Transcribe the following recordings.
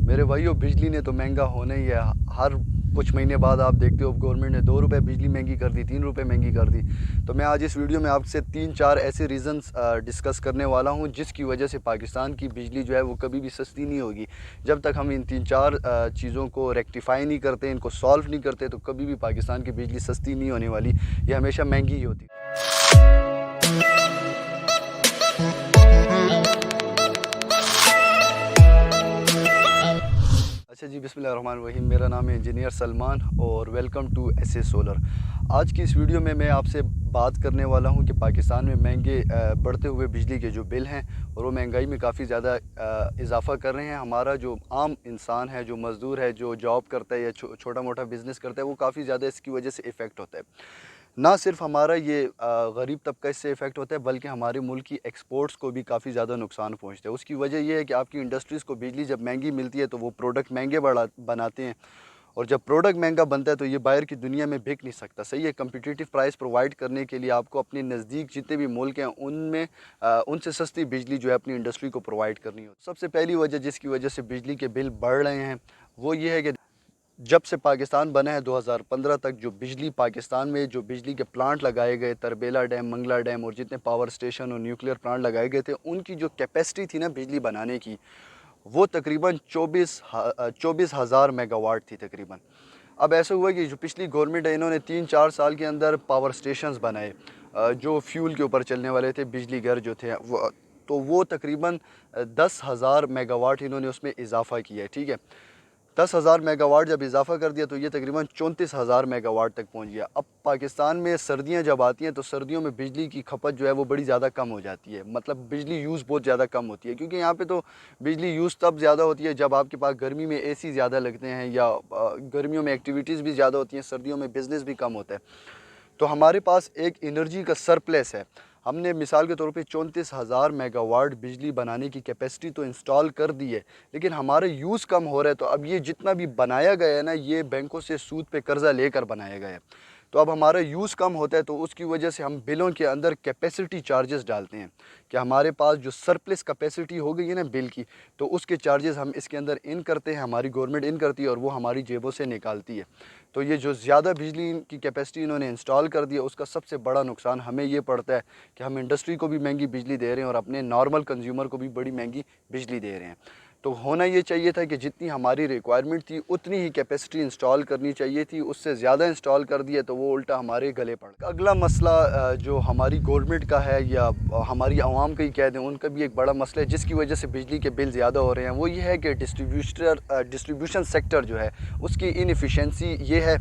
मेरे भाइयों, बिजली ने तो महंगा होना ही है। हर कुछ महीने बाद आप देखते हो गवर्नमेंट ने 2 रुपये बिजली महंगी कर दी, 3 रुपये महंगी कर दी। तो मैं आज इस वीडियो में आपसे 3-4 ऐसे रीज़न्स डिस्कस करने वाला हूं जिसकी वजह से पाकिस्तान की बिजली जो है वो कभी भी सस्ती नहीं होगी। जब तक हम इन 3-4 चीज़ों को रेक्टिफाई नहीं करते, इनको सॉल्व नहीं करते, तो कभी भी पाकिस्तान की बिजली सस्ती नहीं होने वाली। ये हमेशा महंगी ही होती है। अच्छा जी, बिस्मिल्लाहिर्रहमानिर्रहीम। मेरा नाम है इंजीनियर सलमान और welcome to S A solar. आज की इस वीडियो में मैं आपसे बात करने वाला हूं कि पाकिस्तान में महंगे बढ़ते हुए बिजली के जो बिल हैं और वो महंगाई में काफ़ी ज़्यादा इजाफ़ा कर रहे हैं। हमारा जो आम इंसान है, जो मज़दूर है, जो जॉब करता है या छोटा मोटा बिज़नेस करता है, वो काफ़ी ज़्यादा इसकी वजह से इफ़ेक्ट होता है। ना सिर्फ हमारा ये गरीब तबका इससे इफ़ेक्ट होता है, बल्कि हमारे मुल्क की एक्सपोर्ट्स को भी काफ़ी ज़्यादा नुकसान पहुंचता है। उसकी वजह यह है कि आपकी इंडस्ट्रीज़ को बिजली जब महंगी मिलती है तो वो प्रोडक्ट महंगे बनाते हैं, और जब प्रोडक्ट महंगा बनता है तो ये बाहर की दुनिया में बिक नहीं सकता। सही है, कम्पिटिटिव प्राइस प्रोवाइड करने के लिए आपको अपने नज़दीक जितने भी मुल्क हैं उनमें उनसे सस्ती बिजली जो है अपनी इंडस्ट्री को प्रोवाइड करनी हो। सबसे पहली वजह जिसकी वजह से बिजली के बिल बढ़ रहे हैं वो ये है कि जब से पाकिस्तान बना है 2015 तक जो बिजली पाकिस्तान में जो बिजली के प्लांट लगाए गए, तरबेला डैम, मंगला डैम और जितने पावर स्टेशन और न्यूक्लियर प्लांट लगाए गए थे, उनकी जो कैपेसिटी थी ना बिजली बनाने की, वो तकरीबन 24,000 मेगावाट थी तकरीबन। अब ऐसा हुआ कि जो पिछली गवर्नमेंट है, इन्होंने 3-4 साल के अंदर पावर स्टेशंस बनाए जो फ्यूल के ऊपर चलने वाले थे, बिजली घर जो थे वो, तो वो तकरीबन 10,000 मेगावाट इन्होंने उसमें इजाफा किया है। ठीक है, 10,000 मेगावाट जब इजाफा कर दिया तो ये तकरीबन 34,000 मेगावाट तक पहुंच गया। अब पाकिस्तान में सर्दियां जब आती हैं तो सर्दियों में बिजली की खपत जो है वो बड़ी ज़्यादा कम हो जाती है, मतलब बिजली यूज़ बहुत ज़्यादा कम होती है, क्योंकि यहाँ पे तो बिजली यूज़ तब ज़्यादा होती है जब आपके पास गर्मी में एसी ज़्यादा लगते हैं या गर्मियों में एक्टिविटीज़ भी ज़्यादा होती हैं, सर्दियों में बिज़नेस भी कम होता है। तो हमारे पास एक एनर्जी का सरप्लस है। हमने मिसाल के तौर पे 34,000 मेगावाट बिजली बनाने की कैपेसिटी तो इंस्टॉल कर दी है, लेकिन हमारा यूज़ कम हो रहा है। तो अब ये जितना भी बनाया गया है ना, ये बैंकों से सूद पे कर्ज़ा लेकर बनाया गया है। तो अब हमारा यूज़ कम होता है, तो उसकी वजह से हम बिलों के अंदर कैपेसिटी चार्जेस डालते हैं कि हमारे पास जो सरप्लस कैपेसिटी हो गई है ना बिल की, तो उसके चार्जेस हम इसके अंदर इन करते हैं, हमारी गवर्नमेंट इन करती है और वो हमारी जेबों से निकालती है। तो ये जो ज़्यादा बिजली की कैपेसिटी इन्होंने इंस्टॉल कर दी है, उसका सबसे बड़ा नुकसान हमें ये पड़ता है कि हम इंडस्ट्री को भी महंगी बिजली दे रहे हैं और अपने नॉर्मल कंज्यूमर को भी बड़ी महंगी बिजली दे रहे हैं। तो होना ये चाहिए था कि जितनी हमारी रिक्वायरमेंट थी उतनी ही कैपेसिटी इंस्टॉल करनी चाहिए थी, उससे ज़्यादा इंस्टॉल कर दिया तो वो उल्टा हमारे गले पड़ गया। अगला मसला जो हमारी गवर्नमेंट का है या हमारी आवाम का ही कह दें, उनका भी एक बड़ा मसला है जिसकी वजह से बिजली के बिल ज़्यादा हो रहे हैं। वो ये है कि डिस्ट्रीब्यूशन सेक्टर जो है उसकी इनएफिशिएंसी ये है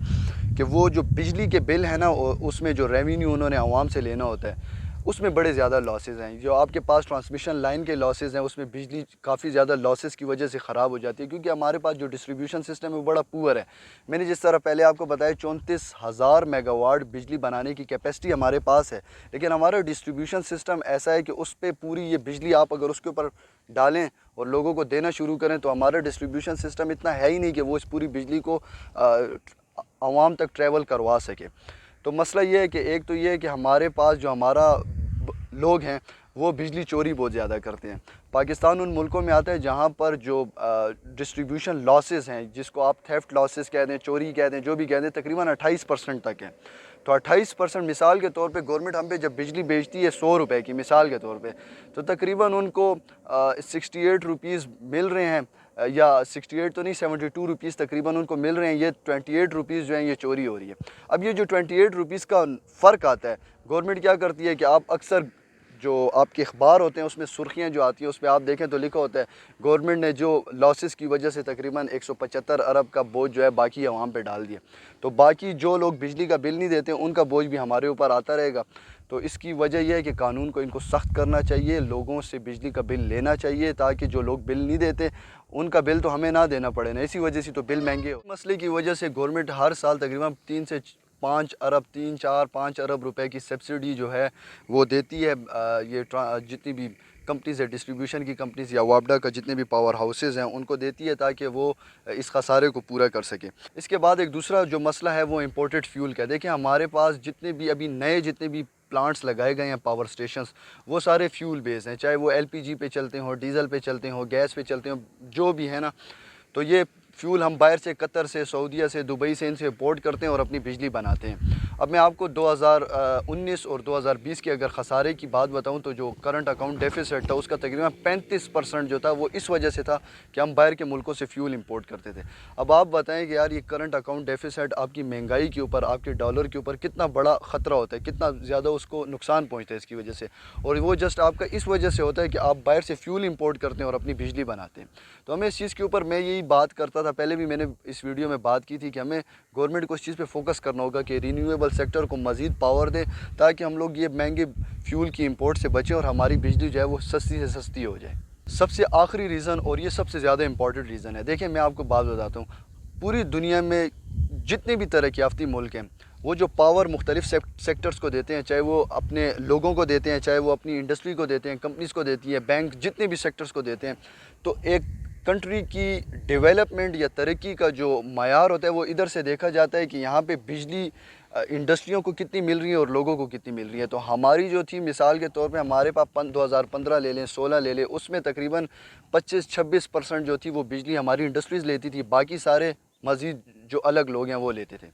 कि वो जो बिजली के बिल है ना, उसमें जो रेवेन्यू उन्होंने आवाम से लेना होता है उसमें बड़े ज़्यादा लॉसेस हैं। जो आपके पास ट्रांसमिशन लाइन के लॉसेस हैं, उसमें बिजली काफ़ी ज़्यादा लॉसेस की वजह से ख़राब हो जाती है, क्योंकि हमारे पास जो डिस्ट्रीब्यूशन सिस्टम है वो बड़ा पुअर है। मैंने जिस तरह पहले आपको बताया 34,000 मेगावाट बिजली बनाने की कैपेसिटी हमारे पास है, लेकिन हमारा डिस्ट्रीब्यूशन सिस्टम ऐसा है कि उस पर पूरी ये बिजली आप अगर उसके ऊपर डालें और लोगों को देना शुरू करें, तो हमारा डिस्ट्रीब्यूशन सिस्टम इतना है ही नहीं कि वो इस पूरी बिजली को आवाम तक ट्रैवल करवा सके। तो मसला ये है कि एक तो ये है कि हमारे पास जो हमारा लोग हैं वो बिजली चोरी बहुत ज़्यादा करते हैं। पाकिस्तान उन मुल्कों में आता है जहाँ पर जो डिस्ट्रीब्यूशन लॉसेस हैं, जिसको आप थेफ्ट लॉसेस कह दें, चोरी कह दें, जो भी कह दें, तकरीबन 28% तक हैं। तो 28% मिसाल के तौर पे गवर्नमेंट हम पे जब बिजली बेचती है 100 रुपये की मिसाल के तौर पे, तो तकरीबन उनको 68 रुपीज़ मिल रहे हैं, या 68 तो नहीं, 72 रुपीज़ तकरीबन उनको मिल रहे हैं। ये 28 रुपीज़ जो हैं ये चोरी हो रही है। अब ये जो 28 रुपीज़ का फ़र्क आता है, गवर्नमेंट क्या करती है कि आप अक्सर जो आपके अखबार होते हैं उसमें सुर्खियाँ जो आती हैं उस पर आप देखें तो लिखा होता है गवर्नमेंट ने जो लॉसेस की वजह से तकरीबन 175 अरब का बोझ जो है बाकी आवाम पे डाल दिया। तो बाकी जो लोग बिजली का बिल नहीं देते उनका बोझ भी हमारे ऊपर आता रहेगा। तो इसकी वजह यह है कि कानून को इनको सख्त करना चाहिए, लोगों से बिजली का बिल लेना चाहिए, ताकि जो लोग बिल नहीं देते उनका बिल तो हमें ना देना पड़े ना, इसी वजह से तो बिल महंगे हो। मसले की वजह से गवर्नमेंट हर साल तकरीबन 3 से 5 अरब 3-4-5 अरब रुपए की सब्सिडी जो है वो देती है। ये जितनी भी कंपनीज़ है, डिस्ट्रीब्यूशन की कंपनीज़ या वापडा का जितने भी पावर हाउसेज़ हैं उनको देती है, ताकि वो इस खसारे को पूरा कर सके। इसके बाद एक दूसरा जो मसला है वो इंपोर्टेड फ्यूल का। देखिए हमारे पास जितने भी अभी नए जितने भी प्लांट्स लगाए गए हैं पावर स्टेशंस, वो सारे फ्यूल बेस्ड हैं, चाहे वो एलपीजी पे चलते हों, डीज़ल पे चलते हों, गैस पे चलते हों, जो भी है ना। تو یہ فیول ہم باہر سے قطر سے، سعودیہ سے، دبئی سے ان سے امپورٹ کرتے ہیں اور اپنی بجلی بناتے ہیں۔ اب میں آپ کو 2019 اور 2020 کے اگر خسارے کی بات بتاؤں تو جو کرنٹ اکاؤنٹ ڈیفیسٹ تھا اس کا تقریباً 35% جو تھا وہ اس وجہ سے تھا کہ ہم باہر کے ملکوں سے فیول امپورٹ کرتے تھے۔ اب آپ بتائیں کہ یار یہ کرنٹ اکاؤنٹ ڈیفیسٹ آپ کی مہنگائی کے اوپر، آپ کے ڈالر کے اوپر کتنا بڑا خطرہ ہوتا ہے، کتنا زیادہ اس کو نقصان پہنچتا ہے اس کی وجہ سے، اور وہ جسٹ آپ کا اس وجہ سے ہوتا ہے کہ آپ باہر سے فیول امپورٹ کرتے ہیں اور اپنی بجلی بناتے ہیں۔ تو ہمیں اس چیز کے اوپر، میں یہی بات کرتا تھا پہلے بھی، میں نے اس ویڈیو میں بات کی تھی کہ ہمیں گورنمنٹ کو اس چیز پہ فوکس کرنا ہوگا کہ رینیویبل سیکٹر کو مزید پاور دیں تاکہ ہم لوگ یہ مہنگے فیول کی امپورٹ سے بچیں اور ہماری بجلی جو ہے وہ سستی سے سستی ہو جائے۔ سب سے آخری ریزن، اور یہ سب سے زیادہ امپورٹنٹ ریزن ہے، دیکھیں میں آپ کو بات بتاتا ہوں، پوری دنیا میں جتنے بھی ترقی یافتہ ملک ہیں وہ جو پاور مختلف سیکٹرز کو دیتے ہیں، چاہے وہ اپنے لوگوں کو دیتے ہیں، چاہے وہ اپنی انڈسٹری کو دیتے ہیں، کمپنیز کو دیتی ہے، بینک، جتنے بھی سیکٹرز کو دیتے ہیں، تو ایک کنٹری کی ڈیولپمنٹ یا ترقی کا جو معیار ہوتا ہے وہ ادھر سے دیکھا جاتا ہے کہ یہاں پہ بجلی انڈسٹریوں کو کتنی مل رہی ہے اور لوگوں کو کتنی مل رہی ہے۔ تو ہماری جو تھی، مثال کے طور پہ ہمارے پاس 2015 لے لیں، 16 لے لیں، اس میں تقریباً 25-26% جو تھی وہ بجلی ہماری انڈسٹریز لیتی تھی، باقی سارے مزید جو الگ لوگ ہیں وہ لیتے تھے۔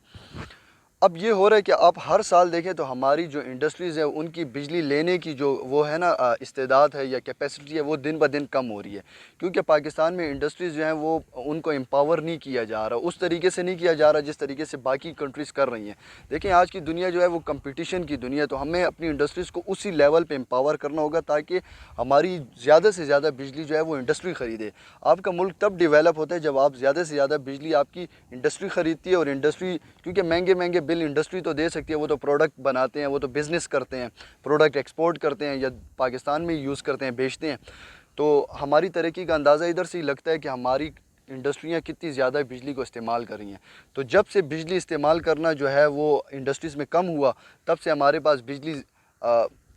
اب یہ ہو رہا ہے کہ آپ ہر سال دیکھیں تو ہماری جو انڈسٹریز ہیں ان کی بجلی لینے کی جو وہ ہے نا استعداد ہے یا کیپیسٹی ہے، وہ دن بہ دن کم ہو رہی ہے، کیونکہ پاکستان میں انڈسٹریز جو ہیں وہ ان کو امپاور نہیں کیا جا رہا، اس طریقے سے نہیں کیا جا رہا جس طریقے سے باقی کنٹریز کر رہی ہیں۔ دیکھیں آج کی دنیا جو ہے وہ کمپٹیشن کی دنیا ہے، تو ہمیں اپنی انڈسٹریز کو اسی لیول پہ امپاور کرنا ہوگا تاکہ ہماری زیادہ سے زیادہ بجلی جو ہے وہ انڈسٹری خریدے۔ آپ کا ملک تب ڈیولپ ہوتا ہے جب آپ زیادہ سے زیادہ بجلی آپ کی انڈسٹری خریدتی ہے، اور انڈسٹری کیونکہ مہنگے مہنگے بل انڈسٹری تو دے سکتی ہے، وہ تو پروڈکٹ بناتے ہیں، وہ تو بزنس کرتے ہیں، پروڈکٹ ایکسپورٹ کرتے ہیں یا پاکستان میں یوز کرتے ہیں، بیچتے ہیں۔ تو ہماری ترقی کا اندازہ ادھر سے ہی لگتا ہے کہ ہماری انڈسٹریاں کتنی زیادہ بجلی کو استعمال کر رہی ہیں۔ تو جب سے بجلی استعمال کرنا جو ہے وہ انڈسٹریز میں کم ہوا، تب سے ہمارے پاس بجلی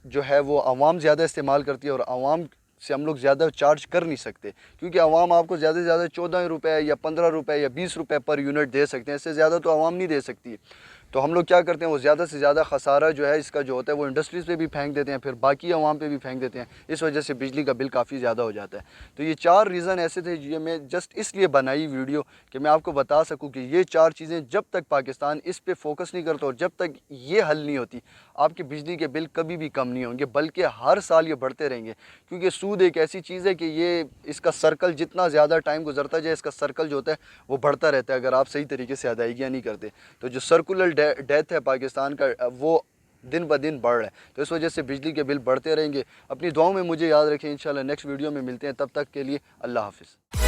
جو ہے وہ عوام زیادہ استعمال کرتی ہے، اور عوام سے ہم لوگ زیادہ چارج کر نہیں سکتے، کیونکہ عوام آپ کو زیادہ سے زیادہ 14 روپے یا 15 روپے یا 20 روپے پر یونٹ دے سکتے ہیں، اس سے زیادہ تو عوام نہیں دے سکتی۔ تو ہم لوگ کیا کرتے ہیں، وہ زیادہ سے زیادہ خسارہ جو ہے اس کا جو ہوتا ہے وہ انڈسٹریز پہ بھی پھینک دیتے ہیں، پھر باقی عوام پہ بھی پھینک دیتے ہیں، اس وجہ سے بجلی کا بل کافی زیادہ ہو جاتا ہے۔ تو یہ 4 ریزن ایسے تھے جو میں جسٹ اس لیے بنائی ویڈیو کہ میں آپ کو بتا سکوں کہ یہ 4 چیزیں جب تک پاکستان اس پہ فوکس نہیں کرتا اور جب تک یہ حل نہیں ہوتی، آپ کے بجلی کے بل کبھی بھی کم نہیں ہوں گے، بلکہ ہر سال یہ بڑھتے رہیں گے، کیونکہ سود ایک ایسی چیز ہے کہ یہ اس کا سرکل جتنا زیادہ ٹائم گزرتا جائے، اس کا سرکل جو ہوتا ہے وہ بڑھتا رہتا ہے اگر آپ صحیح طریقے سے ادائیگیاں نہیں کرتے۔ تو جو سرکولر ڈیتھ ہے پاکستان کا، وہ دن بہ دن بڑھ رہا ہے، تو اس وجہ سے بجلی کے بل بڑھتے رہیں گے۔ اپنی دعاؤں میں مجھے یاد رکھیں، انشاءاللہ نیکسٹ ویڈیو میں ملتے ہیں، تب تک کے لیے اللہ حافظ۔